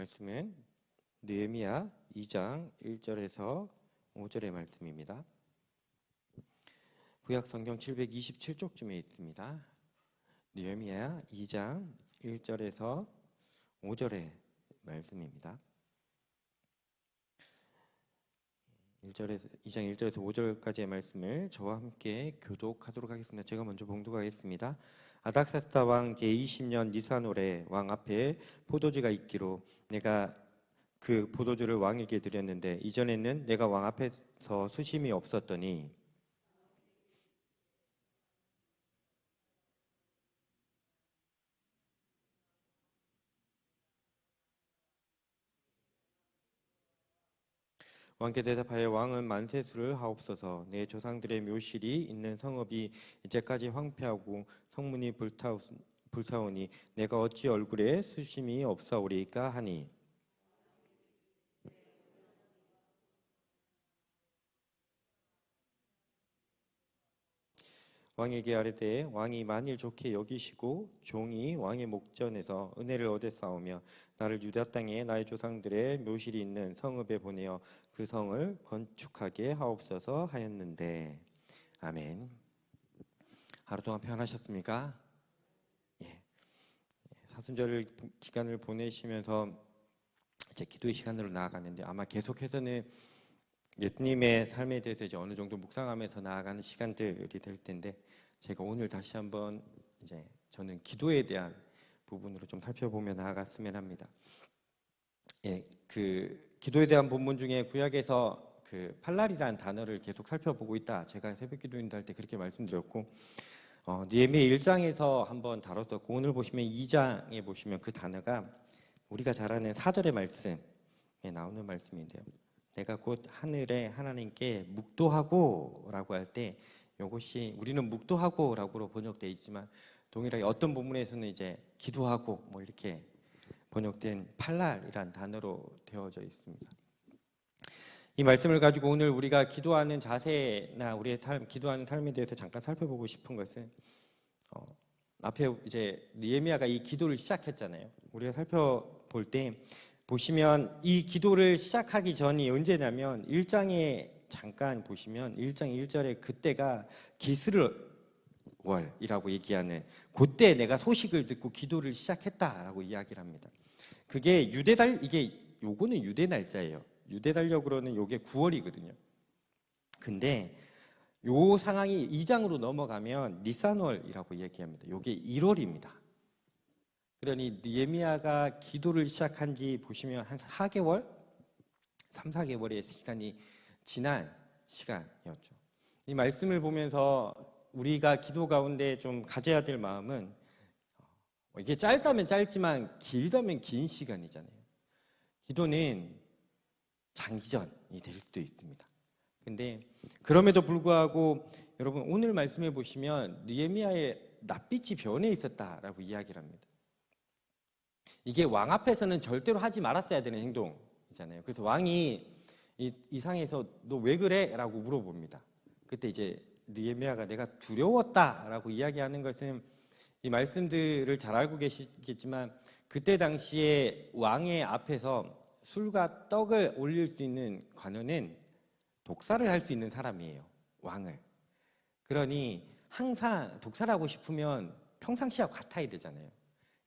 말씀은 느헤미야 2장 1절에서 5절의 말씀입니다. 구약 성경 727쪽쯤에 있습니다. 느헤미야 2장 1절에서 5절의 말씀입니다. 2장 1절에서 5절까지의 말씀을 저와 함께 교독하도록 하겠습니다. 제가 먼저 봉독하겠습니다. 아닥사스다 왕 제20년 니산월에 왕 앞에 포도주가 있기로 내가 그 포도주를 왕에게 드렸는데 이전에는 내가 왕 앞에서 수심이 없었더니 왕께 대답하여 왕은 만세수를 하옵소서. 내 조상들의 묘실이 있는 성읍이 이제까지 황폐하고 성문이 불타오니 내가 어찌 얼굴에 수심이 없사오리까 하니 왕에게 아뢰되 왕이 만일 좋게 여기시고 종이 왕의 목전에서 은혜를 얻었사오며 나를 유다 땅에 나의 조상들의 묘실이 있는 성읍에 보내어 그 성을 건축하게 하옵소서 하였는데. 아멘. 하루 동안 편하셨습니까? 예. 사순절 기간을 보내시면서 이제 기도의 시간으로 나아가는데 아마 계속해서는 예수님의 삶에 대해서 이제 어느 정도 묵상하면서 나아가는 시간들이 될 텐데 제가 오늘 다시 한번 이제 저는 기도에 대한 부분으로 좀 살펴보며 나아갔으면 합니다. 예, 그 기도에 대한 본문 중에 구약에서 그 팔랄이라는 단어를 계속 살펴보고 있다. 제가 새벽기도인도 할 때 그렇게 말씀드렸고 느헤미야 1장에서 한번 다뤘었고 오늘 보시면 2장에 보시면 그 단어가 우리가 잘 아는 4절의 말씀에 나오는 말씀인데요. 내가 곧 하늘에 하나님께 묵도하고 라고 할 때 이것이 우리는 묵도하고 라고 번역되어 있지만 동일하게 어떤 본문에서는 이제 기도하고 뭐 이렇게 번역된 팔랄이란 단어로 되어져 있습니다. 이 말씀을 가지고 오늘 우리가 기도하는 자세나 우리의 기도하는 삶에 대해서 잠깐 살펴보고 싶은 것은 앞에 이제 느헤미야가 이 기도를 시작했잖아요. 우리가 살펴볼 때 보시면 이 기도를 시작하기 전이 언제냐면 1장에 잠깐 보시면 1장 1절에 그때가 기스르월이라고 얘기하는 그때 내가 소식을 듣고 기도를 시작했다라고 이야기를 합니다. 그게 요거는 유대 날짜예요. 유대 달력으로는 요게 9월이거든요. 근데 요 상황이 2장으로 넘어가면 니산월이라고 얘기합니다. 요게 1월입니다. 그러니 느헤미야가 기도를 시작한 지 보시면 한 4개월? 3, 4개월의 시간이 지난 시간이었죠. 이 말씀을 보면서 우리가 기도 가운데 좀 가져야 될 마음은 이게 짧다면 짧지만 길다면 긴 시간이잖아요. 기도는 장기전이 될 수도 있습니다. 근데 그럼에도 불구하고 여러분 오늘 말씀해 보시면 느헤미야의 낯빛이 변해 있었다라고 이야기를 합니다. 이게 왕 앞에서는 절대로 하지 말았어야 되는 행동이잖아요. 그래서 왕이 이 상에서 너 왜 그래? 라고 물어봅니다. 그때 이제 느헤미야가 내가 두려웠다라고 이야기하는 것은 이 말씀들을 잘 알고 계시겠지만 그때 당시에 왕의 앞에서 술과 떡을 올릴 수 있는 관원은 독살을 할 수 있는 사람이에요. 왕을. 그러니 항상 독살하고 싶으면 평상시와 같아야 되잖아요.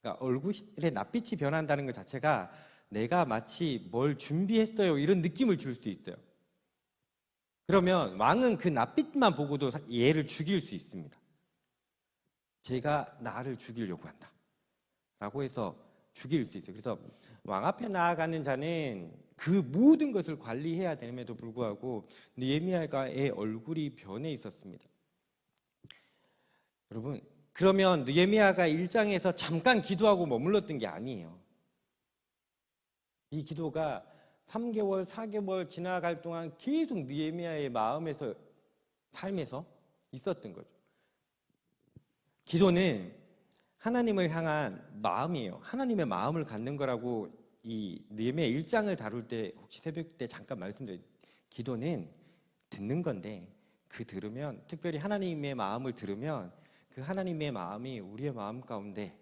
그러니까 얼굴에 낯빛이 변한다는 것 자체가 내가 마치 뭘 준비했어요 이런 느낌을 줄 수 있어요. 그러면 왕은 그 낯빛만 보고도 얘를 죽일 수 있습니다. 제가 나를 죽이려고 한다 라고 해서 죽일 수 있어요. 그래서 왕 앞에 나아가는 자는 그 모든 것을 관리해야 됨에도 불구하고 느헤미야의 얼굴이 변해 있었습니다. 여러분 그러면 느헤미야가 1장에서 잠깐 기도하고 머물렀던 게 아니에요. 이 기도가 3개월, 4개월 지나갈 동안 계속 느헤미야의 삶에서 있었던 거죠. 기도는 하나님을 향한 마음이에요. 하나님의 마음을 갖는 거라고 이 느헤미야 1장을 다룰 때 혹시 새벽 때 잠깐 말씀드린 기도는 듣는 건데 들으면 특별히 하나님의 마음을 들으면 그 하나님의 마음이 우리의 마음 가운데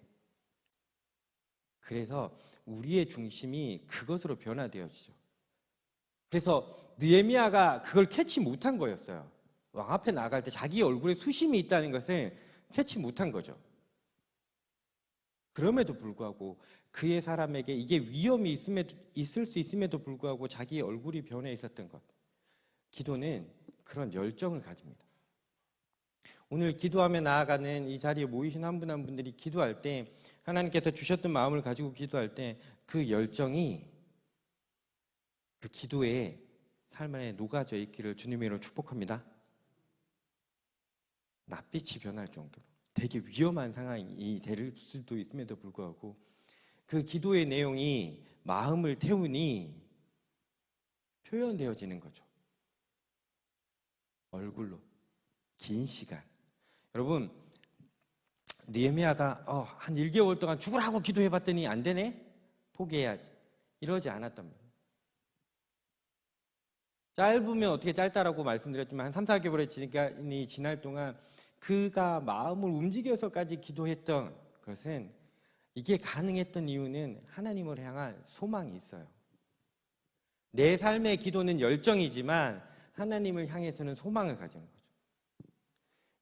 그래서 우리의 중심이 그것으로 변화되어지죠. 그래서 느헤미야가 그걸 캐치 못한 거였어요. 왕 앞에 나갈 때 자기 얼굴에 수심이 있다는 것을 캐치 못한 거죠. 그럼에도 불구하고 그의 사람에게 이게 위험이 있을 수 있음에도 불구하고 자기 얼굴이 변해 있었던 것. 기도는 그런 열정을 가집니다. 오늘 기도하며 나아가는 이 자리에 모이신 한 분 한 분들이 기도할 때 하나님께서 주셨던 마음을 가지고 기도할 때 그 열정이 그 기도의 삶 안에 녹아져 있기를 주님의 이름으로 축복합니다. 낯빛이 변할 정도로 되게 위험한 상황이 될 수도 있음에도 불구하고 그 기도의 내용이 마음을 태우니 표현되어지는 거죠. 얼굴로 긴 시간. 여러분, 느헤미야가 한 1개월 동안 죽으라고 기도해봤더니 안 되네? 포기해야지. 이러지 않았단 말이에요. 짧으면 어떻게 짧다라고 말씀드렸지만 한 3, 4개월이 지날 동안 그가 마음을 움직여서까지 기도했던 것은 이게 가능했던 이유는 하나님을 향한 소망이 있어요. 내 삶의 기도는 열정이지만 하나님을 향해서는 소망을 가지는 거죠.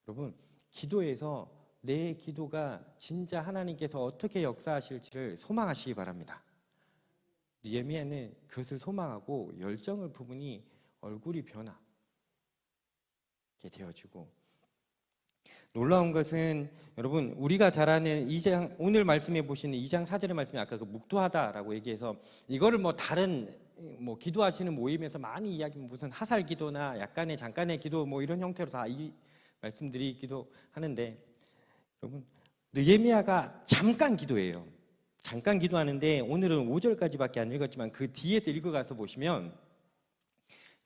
여러분, 기도에서 내 기도가 진짜 하나님께서 어떻게 역사하실지를 소망하시기 바랍니다. 느헤미야는 그것을 소망하고 열정을 부으니 얼굴이 변하게 되어지고, 놀라운 것은 여러분 우리가 잘 아는 2장, 오늘 말씀해 보시는 2장 4절의 말씀이 아까 그 묵도하다라고 얘기해서 이거를 뭐 다른 기도하시는 모임에서 많이 이야기하면 무슨 하살 기도나 약간의 잠깐의 기도 뭐 이런 형태로 다 말씀드리기도 하는데, 여러분 느헤미야가 잠깐 기도해요. 잠깐 기도하는데 오늘은 5절까지밖에 안 읽었지만 그 뒤에서 읽어가서 보시면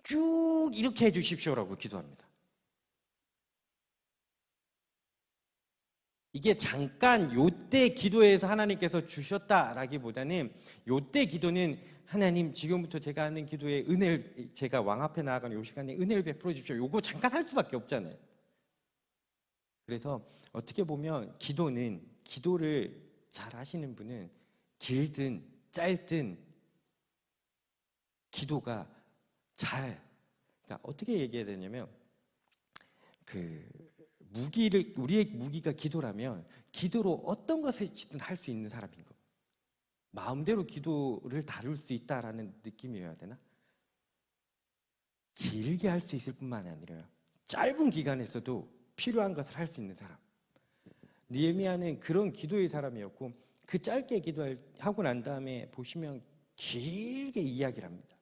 쭉 이렇게 해주십시오라고 기도합니다. 이게 잠깐 요때 기도에서 하나님께서 주셨다라기보다는 요때 기도는 하나님 지금부터 제가 하는 기도에 은혜를, 제가 왕 앞에 나아가는 요 시간에 은혜를 베풀어 주십시오. 요거 잠깐 할 수밖에 없잖아요. 그래서 어떻게 보면 기도를 잘 하시는 분은 길든 짧든 기도가 그러니까 어떻게 얘기해야 되냐면 우리의 무기가 기도라면 기도로 어떤 것이든 할 수 있는 사람인 거. 마음대로 기도를 다룰 수 있다라는 느낌이어야 되나? 길게 할 수 있을 뿐만 아니라 짧은 기간에서도 필요한 것을 할 수 있는 사람. 느헤미야는 그런 기도의 사람이었고 그 짧게 기도하고 난 다음에 보시면 길게 이야기를 합니다.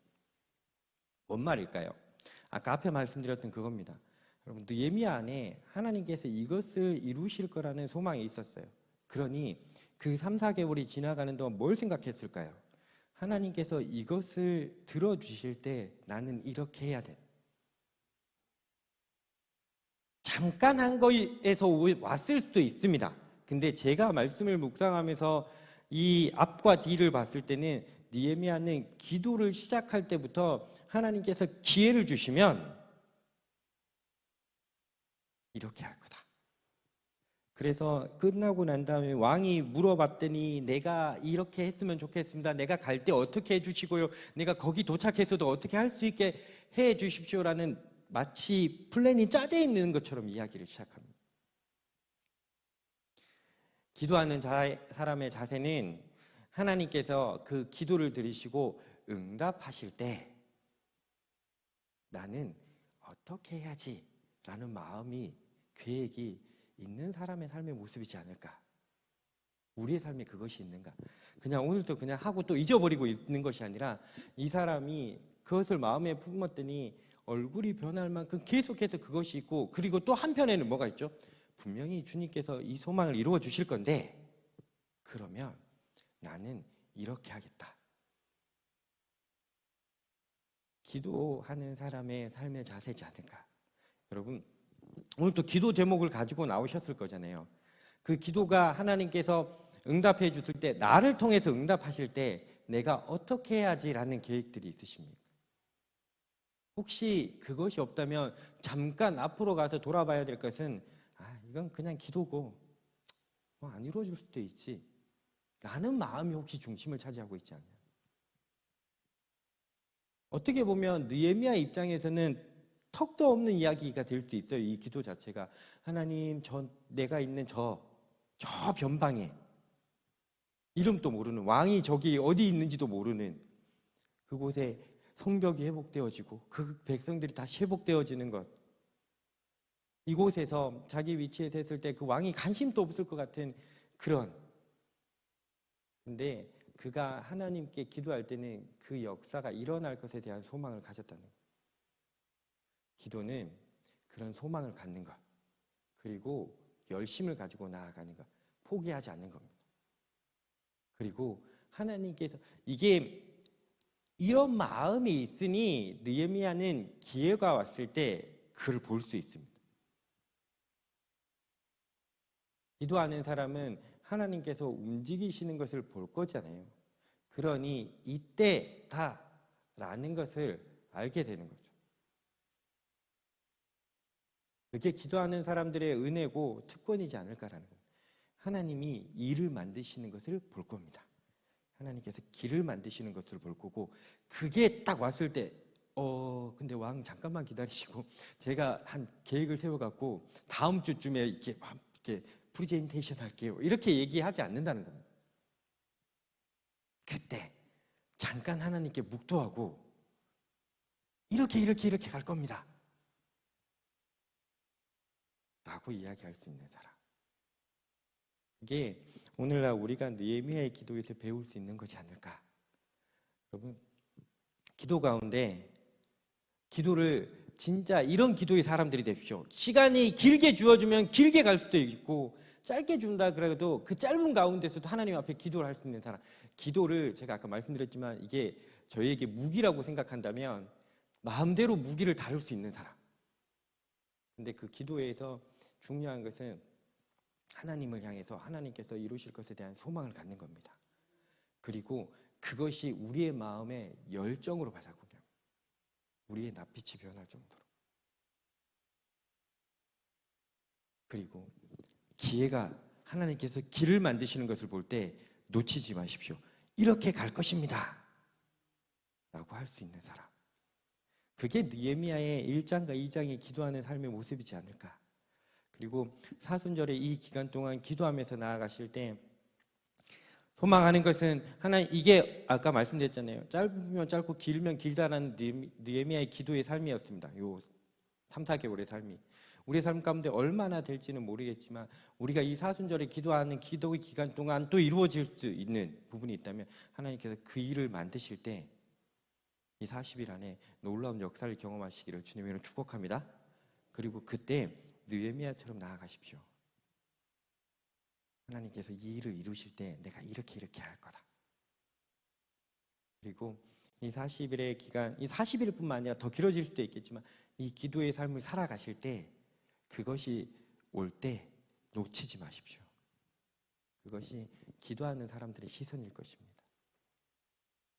뭔 말일까요? 아까 앞에 말씀드렸던 그겁니다. 여러분, 느헤미야 안에 하나님께서 이것을 이루실 거라는 소망이 있었어요. 그러니 그 3, 4개월이 지나가는 동안 뭘 생각했을까요? 하나님께서 이것을 들어주실 때 나는 이렇게 해야 돼. 잠깐 한 거에서 왔을 수도 있습니다. 근데 제가 말씀을 묵상하면서 이 앞과 뒤를 봤을 때는 느헤미야는 기도를 시작할 때부터 하나님께서 기회를 주시면 이렇게 할 거다. 그래서 끝나고 난 다음에 왕이 물어봤더니 내가 이렇게 했으면 좋겠습니다. 내가 갈 때 어떻게 해주시고요. 내가 거기 도착해서도 어떻게 할 수 있게 해 주십시오라는 마치 플랜이 짜져 있는 것처럼 이야기를 시작합니다. 기도하는 사람의 자세는 하나님께서 그 기도를 들으시고 응답하실 때 나는 어떻게 해야지 라는 마음이, 계획이 있는 사람의 삶의 모습이지 않을까. 우리의 삶에 그것이 있는가. 그냥 오늘도 그냥 하고 또 잊어버리고 있는 것이 아니라 이 사람이 그것을 마음에 품었더니 얼굴이 변할 만큼 계속해서 그것이 있고, 그리고 또 한편에는 뭐가 있죠? 분명히 주님께서 이 소망을 이루어 주실 건데 그러면 나는 이렇게 하겠다. 기도하는 사람의 삶의 자세지 않을까. 여러분, 오늘 또 기도 제목을 가지고 나오셨을 거잖아요. 그 기도가 하나님께서 응답해 주실 때, 나를 통해서 응답하실 때 내가 어떻게 해야지라는 계획들이 있으십니까? 혹시 그것이 없다면 잠깐 앞으로 가서 돌아봐야 될 것은 이건 그냥 기도고 안 이루어질 수도 있지 라는 마음이 혹시 중심을 차지하고 있지 않냐. 어떻게 보면 느헤미야 입장에서는 턱도 없는 이야기가 될 수 있어요. 이 기도 자체가 하나님, 내가 있는 저 변방에 이름도 모르는 왕이 저기 어디 있는지도 모르는 그곳에 성벽이 회복되어지고 그 백성들이 다시 회복되어지는 것, 이곳에서 자기 위치에서 했을 때 그 왕이 관심도 없을 것 같은 그런, 근데 그가 하나님께 기도할 때는 그 역사가 일어날 것에 대한 소망을 가졌다는 거예요. 기도는 그런 소망을 갖는 것, 그리고 열심을 가지고 나아가는 것, 포기하지 않는 겁니다. 그리고 하나님께서 이게 이런 마음이 있으니 느헤미야는 기회가 왔을 때 그를 볼 수 있습니다. 기도하는 사람은 하나님께서 움직이시는 것을 볼 거잖아요. 그러니 이때다라는 것을 알게 되는 거죠. 그게 기도하는 사람들의 은혜고 특권이지 않을까라는 거예요. 하나님이 일을 만드시는 것을 볼 겁니다. 하나님께서 길을 만드시는 것을 볼 거고, 그게 딱 왔을 때 근데 왕 잠깐만 기다리시고 제가 한 계획을 세워갖고 다음 주쯤에 이렇게 프리젠테이션 할게요, 이렇게 얘기하지 않는다는 겁니다. 그때 잠깐 하나님께 묵도하고 이렇게 갈 겁니다 라고 이야기할 수 있는 사람, 이게 오늘날 우리가 느헤미야의 기도에서 배울 수 있는 것이 아닐까. 여러분, 기도 가운데 기도를 진짜 이런 기도의 사람들이 되십시오. 시간이 길게 주어주면 길게 갈 수도 있고, 짧게 준다 그래도 그 짧은 가운데서도 하나님 앞에 기도를 할 수 있는 사람. 기도를 제가 아까 말씀드렸지만 이게 저희에게 무기라고 생각한다면 마음대로 무기를 다룰 수 있는 사람. 근데 그 기도에서 중요한 것은 하나님을 향해서 하나님께서 이루실 것에 대한 소망을 갖는 겁니다. 그리고 그것이 우리의 마음의 열정으로 바꾸게 합니다. 우리의 낯빛이 변할 정도로. 그리고 기회가, 하나님께서 길을 만드시는 것을 볼 때 놓치지 마십시오. 이렇게 갈 것입니다 라고 할 수 있는 사람, 그게 느헤미야의 1장과 2장에 기도하는 삶의 모습이지 않을까. 그리고 사순절의 이 기간 동안 기도하면서 나아가실 때 소망하는 것은 하나님, 이게 아까 말씀드렸잖아요. 짧으면 짧고 길면 길다라는 느헤미야의 기도의 삶이었습니다. 요 3, 4개월의 삶이 우리의 삶 가운데 얼마나 될지는 모르겠지만, 우리가 이 사순절에 기도하는 기도의 기간 동안 또 이루어질 수 있는 부분이 있다면 하나님께서 그 일을 만드실 때 이 40일 안에 놀라운 역사를 경험하시기를 주님으로 축복합니다. 그리고 그때 느헤미야처럼 나아가십시오. 하나님께서 이 일을 이루실 때 내가 이렇게 할 거다. 그리고 이 40일의 기간, 이 40일뿐만 아니라 더 길어질 수도 있겠지만 이 기도의 삶을 살아가실 때 그것이 올 때 놓치지 마십시오. 그것이 기도하는 사람들의 시선일 것입니다.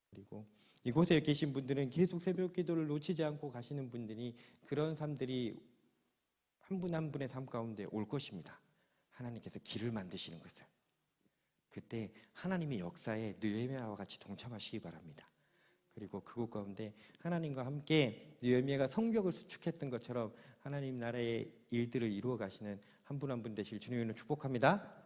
그리고 이곳에 계신 분들은 계속 새벽 기도를 놓치지 않고 가시는 분들이, 그런 삶들이 한 분 한 분의 삶 가운데 올 것입니다. 하나님께서 길을 만드시는 것을. 그때 하나님의 역사에 느헤미야와 같이 동참하시기 바랍니다. 그리고 그곳 가운데 하나님과 함께 느헤미야가 성벽을 수축했던 것처럼 하나님 나라의 일들을 이루어 가시는 한 분 한 분 되실 주님을 축복합니다.